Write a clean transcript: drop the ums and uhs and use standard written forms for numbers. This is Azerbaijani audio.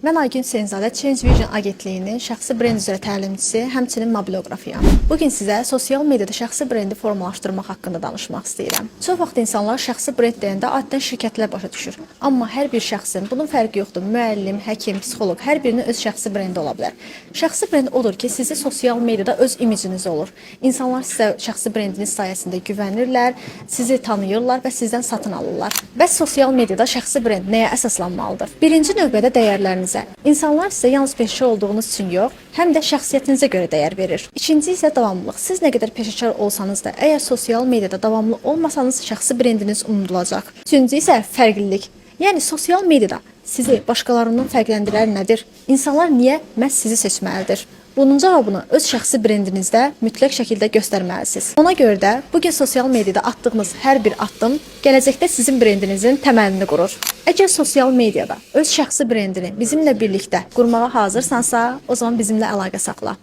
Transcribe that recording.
Mən Aygün Senzadə Change Vision agentliyinin şəxsi brend üzrə təlimçisi, həmçinin mobiloqrafıyam. Bugün sizə sosial mediada şəxsi brendi formalaşdırmaq haqqında danışmaq istəyirəm. Çox vaxt insanlar şəxsi brend deyəndə adətən şirkətlər başa düşür. Amma hər bir şəxsin bunun fərqi yoxdur. Müəllim, həkim, psixoloq hər birinin öz şəxsi brendi ola bilər. Şəxsi brend odur ki, sizi sosial mediada öz imiciniz olur. İnsanlar sizə şəxsi brendiniz sayəsində güvənirlər, sizi tanıyırlar və sizdən satın alırlar. Bəs sosial mediada şəxsi brend nəyə əsaslanmalıdır? Birinci növbədə dəyərləriniz. İnsanlar sizə yalnız peşəkar olduğunuz üçün yox, həm də şəxsiyyətinizə görə dəyər verir. İkinci isə davamlılıq. Siz nə qədər peşəkar olsanız da, əgər sosial mediada davamlı olmasanız, şəxsi brendiniz unudulacaq. Üçüncü isə fərqlilik. Yəni sosial mediada sizi başqalarından fərqləndirən nədir? İnsanlar niyə məhz sizi seçməlidir? Bunun cavabını öz şəxsi brendinizdə mütləq şəkildə göstərməlisiniz. Ona görə də bugün sosial mediada atdığınız hər bir addım gələcəkdə sizin brendinizin təməlini qurur. Əgər sosial mediada öz şəxsi brendini bizimlə birlikdə qurmağa hazırsansa, o zaman bizimlə əlaqə saxla.